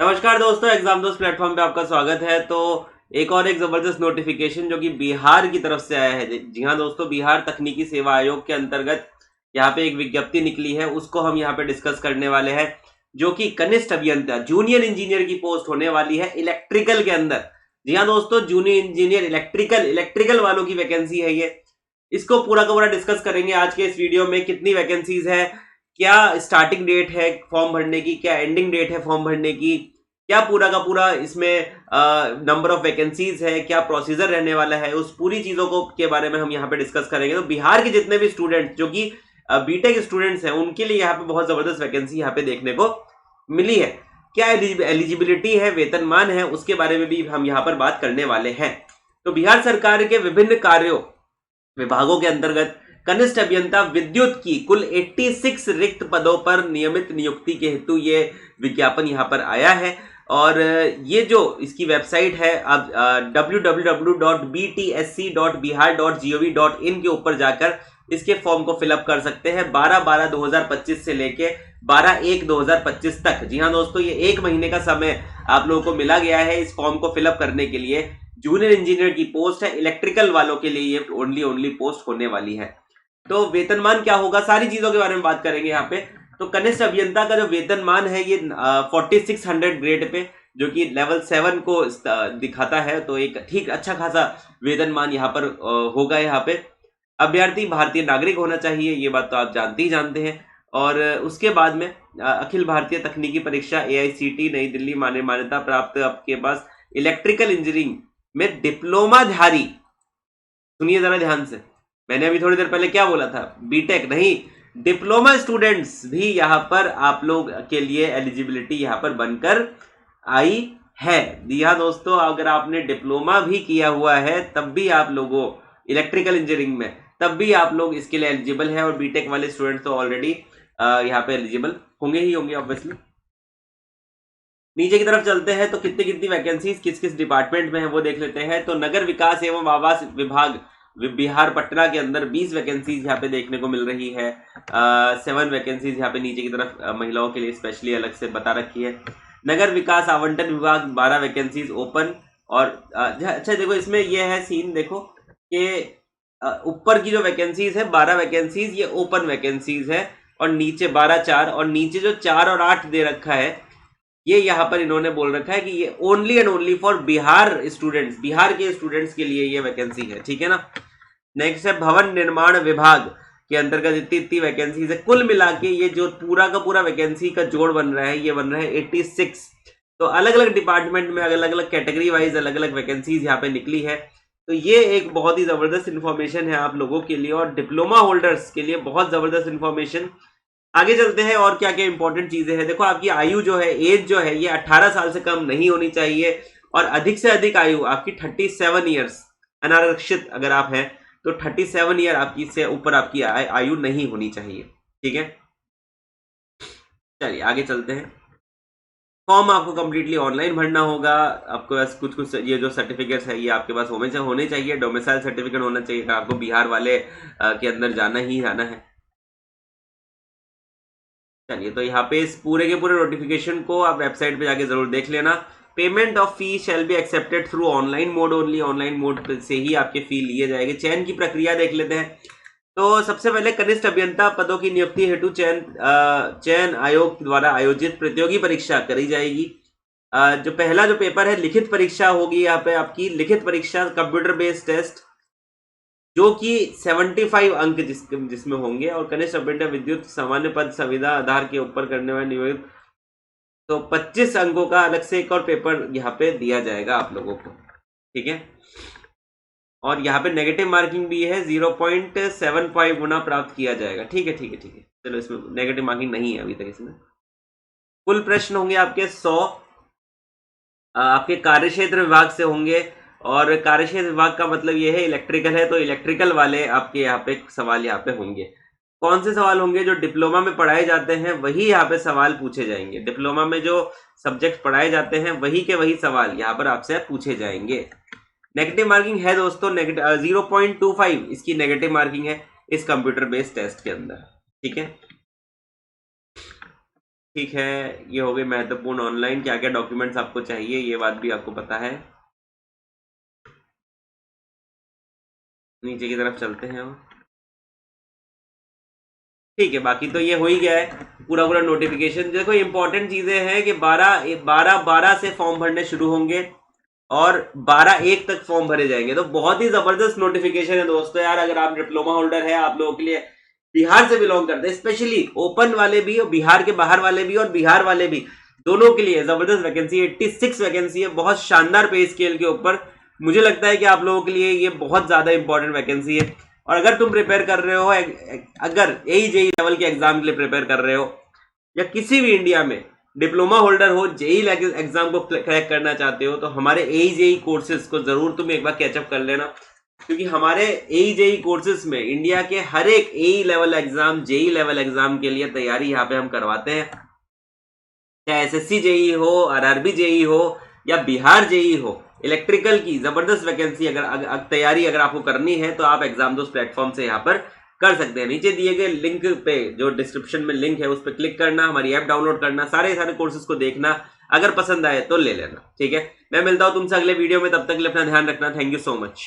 नमस्कार दोस्तों, एग्जाम दोस्त प्लेटफॉर्म पे आपका स्वागत है। तो एक जबरदस्त नोटिफिकेशन जो कि बिहार की तरफ से आया है। जी हाँ दोस्तों, बिहार तकनीकी सेवा आयोग के अंतर्गत यहाँ पे एक विज्ञप्ति निकली है, उसको हम यहाँ पे डिस्कस करने वाले हैं। जो कि कनिष्ठ अभियंता जूनियर इंजीनियर की पोस्ट होने वाली है इलेक्ट्रिकल के अंदर। जी हाँ दोस्तों, जूनियर इंजीनियर इलेक्ट्रिकल वालों की वैकेंसी है ये। इसको पूरा का पूरा डिस्कस करेंगे आज के इस वीडियो में। कितनी वैकेंसीज है, क्या स्टार्टिंग डेट है फॉर्म भरने की, क्या एंडिंग डेट है फॉर्म भरने की, क्या पूरा का पूरा इसमें नंबर ऑफ वैकेंसीज है, क्या प्रोसीजर रहने वाला है, उस पूरी चीजों को के बारे में हम यहाँ पे डिस्कस करेंगे। तो बिहार के जितने भी स्टूडेंट्स जो कि बीटेक स्टूडेंट्स हैं, उनके लिए यहाँ पे बहुत जबरदस्त वैकेंसी यहाँ पे देखने को मिली है। क्या एलिजिबिलिटी है, वेतनमान है, उसके बारे में भी हम यहाँ पर बात करने वाले हैं। तो बिहार सरकार के विभिन्न कार्यों विभागों के अंतर्गत कनिष्ठ अभियंता विद्युत की कुल 86 रिक्त पदों पर नियमित नियुक्ति के हेतु ये विज्ञापन यहाँ पर आया है। और ये जो इसकी वेबसाइट है, आप www.btsc.bihar.gov.in के ऊपर जाकर इसके फॉर्म को फिलअप कर सकते हैं 12/12/2025 से लेके 12/1/2025 तक। जी हाँ दोस्तों, ये एक महीने का समय आप लोगों को मिला गया है इस फॉर्म को फिलअप करने के लिए। जूनियर इंजीनियर की पोस्ट है, इलेक्ट्रिकल वालों के लिए ये ओनली पोस्ट होने वाली है। तो वेतनमान क्या होगा, सारी चीजों के बारे में बात करेंगे यहाँ पे। तो कनिष्ठ अभियंता का जो वेतनमान है ये 4600 ग्रेड पे, जो कि लेवल 7 को दिखाता है। तो एक ठीक अच्छा खासा वेतनमान यहाँ पर होगा। यहाँ पे अभ्यर्थी भारतीय नागरिक होना चाहिए, ये बात तो आप जानते ही जानते हैं। और उसके बाद में अखिल भारतीय तकनीकी परीक्षा AICTE नई दिल्ली मान्यता प्राप्त आपके पास इलेक्ट्रिकल इंजीनियरिंग में डिप्लोमा धारी। सुनिए जरा ध्यान से, मैंने अभी थोड़ी देर पहले क्या बोला था, बीटेक नहीं, डिप्लोमा स्टूडेंट्स भी यहाँ पर आप लोग के लिए एलिजिबिलिटी यहाँ पर बनकर आई है। जी हाँ दोस्तों, अगर आपने डिप्लोमा भी किया हुआ है तब भी आप लोगों इलेक्ट्रिकल इंजीनियरिंग में, तब भी आप लोग इसके लिए एलिजिबल है। और बीटेक वाले स्टूडेंट्स तो ऑलरेडी यहाँ पे एलिजिबल होंगे ही होंगे ऑब्वियसली। नीचे की तरफ चलते हैं तो कितनी कितनी वैकेंसीज किस किस डिपार्टमेंट में है वो देख लेते हैं। तो नगर विकास एवं आवास विभाग बिहार पटना के अंदर 20 वैकेंसीज यहाँ पे देखने को मिल रही है। 7 वैकेंसीज यहाँ पे नीचे की तरफ महिलाओं के लिए स्पेशली अलग से बता रखी है। नगर विकास आवंटन विभाग 12 वैकेंसीज ओपन। और अच्छा देखो, इसमें ये है सीन देखो कि ऊपर की जो वैकेंसीज है 12 वैकेंसीज ये ओपन वैकेंसीज है, और नीचे 12/4, और नीचे जो 4 और 8 दे रखा है ये यहाँ पर इन्होंने बोल रखा है कि ये only and only for Bihar students, Bihar के स्टूडेंट्स के लिए ये वैकेंसी है। ठीक है ना। नेक्स्ट है भवन निर्माण विभाग के अंतर्गत इतनी वैकेंसीज है। कुल मिला के ये जो पूरा का पूरा वैकेंसी का जोड़ बन रहा है ये बन रहा है 86। तो अलग अलग डिपार्टमेंट में अलग अलग कैटेगरी वाइज अलग अलग वैकेंसीज यहाँ पे निकली है। तो ये एक बहुत ही जबरदस्त इंफॉर्मेशन है आप लोगों के लिए, और डिप्लोमा होल्डर्स के लिए बहुत जबरदस्त इंफॉर्मेशन। आगे चलते हैं और क्या क्या इंपॉर्टेंट चीजें हैं। देखो, आपकी आयु जो है, एज जो है, ये 18 साल से कम नहीं होनी चाहिए, और अधिक से अधिक आयु आपकी 37 ईयर्स, अनारक्षित अगर आप हैं तो 37 ईयर आपकी से ऊपर आपकी आयु नहीं होनी चाहिए। ठीक है, चलिए आगे चलते हैं। फॉर्म आपको कंप्लीटली ऑनलाइन भरना होगा। आपके पास कुछ कुछ ये जो सर्टिफिकेट्स है ये आपके पास होने चाहिए। डोमिसाइल सर्टिफिकेट होना चाहिए, आपको बिहार वाले के अंदर जाना ही जाना है। चलिए, तो यहाँ पे इस पूरे के पूरे नोटिफिकेशन को आप वेबसाइट पे जाके जरूर देख लेना। Payment of fee shall be accepted through online mode only, online mode से ही आपके फी लिए जाएंगे। चयन की प्रक्रिया देख लेते हैं। तो सबसे पहले कनिष्ठ अभियंता पदों की नियुक्ति हेतु चयन आयोग द्वारा आयोजित प्रतियोगी परीक्षा करी जाएगी। जो पहला जो पेपर है लिखित परीक्षा होगी। यहाँ पे आपकी लिखित परीक्षा कंप्यूटर बेस्ड टेस्ट, जो कि 75 अंक जिसमें होंगे, और कनिष्ठ अभियंता विद्युत सामान्य पद संविदा आधार के ऊपर करने वाले नियोजित, तो 25 अंकों का अलग से एक और पेपर यहाँ पे दिया जाएगा आप लोगों को। ठीक है, और यहाँ पे नेगेटिव मार्किंग भी है, 0.75 गुना प्राप्त किया जाएगा। ठीक है ठीक है ठीक है, चलो इसमें नेगेटिव मार्किंग नहीं है अभी तक इसमें। कुल प्रश्न होंगे आपके 100, आपके कार्यक्षेत्र विभाग से होंगे। और कार्यक्षेत्र विभाग का मतलब ये है इलेक्ट्रिकल है, तो इलेक्ट्रिकल वाले आपके यहाँ पे सवाल यहाँ पे होंगे। कौन से सवाल होंगे, जो डिप्लोमा में पढ़ाए जाते हैं वही यहाँ पे सवाल पूछे जाएंगे। डिप्लोमा में जो सब्जेक्ट पढ़ाए जाते हैं वही के वही सवाल यहाँ पर आपसे पूछे जाएंगे। नेगेटिव मार्किंग है दोस्तों, 0.25 इसकी नेगेटिव मार्किंग है इस कंप्यूटर बेस्ड टेस्ट के अंदर। ठीक है, ठीक है, ये हो गई महत्वपूर्ण ऑनलाइन, क्या क्या डॉक्यूमेंट्स आपको चाहिए ये बात भी आपको पता है। नीचे की तरफ चलते हैं हम। ठीक है, बाकी तो ये हो ही गया है पूरा पूरा नोटिफिकेशन। देखो इंपॉर्टेंट चीजें हैं कि 12 से फॉर्म भरने शुरू होंगे और 12/1 तक फॉर्म भरे जाएंगे। तो बहुत ही जबरदस्त नोटिफिकेशन है दोस्तों यार। अगर आप डिप्लोमा होल्डर है, आप लोगों के लिए बिहार से बिलोंग करते हैं, स्पेशली ओपन वाले भी और बिहार के बाहर वाले भी और बिहार वाले भी, दोनों के लिए जबरदस्त वैकेंसी, 86 वैकेंसी है, बहुत शानदार पे स्केल के ऊपर। मुझे लगता है कि आप लोगों के लिए ये बहुत ज्यादा इंपॉर्टेंट वैकेंसी है। और अगर तुम प्रिपेयर कर रहे हो, अगर AEJE लेवल के एग्जाम के लिए प्रिपेयर कर रहे हो या किसी भी इंडिया में डिप्लोमा होल्डर हो, जेई एग्जाम को क्रैक करना चाहते हो, तो हमारे AEJE कोर्सेज को जरूर तुम एक बार कैचअप कर लेना। क्योंकि हमारे AEJE कोर्सेज में इंडिया के हर एक AE level exam, JE level exam के लिए तैयारी यहाँ पे हम करवाते हैं। चाहे SSC जेई हो, RRB जेई हो या बिहार जेई हो, इलेक्ट्रिकल की जबरदस्त वैकेंसी अगर तैयारी अगर आपको करनी है तो आप एग्जाम दोस्त प्लेटफॉर्म से यहाँ पर कर सकते हैं। नीचे दिए गए लिंक पे, जो डिस्क्रिप्शन में लिंक है, उस पर क्लिक करना, हमारी ऐप डाउनलोड करना, सारे कोर्सेज को देखना, अगर पसंद आए तो ले लेना। ठीक है, मैं मिलता हूं तुमसे अगले वीडियो में, तब तक के लिए अपना ध्यान रखना। Thank you so much.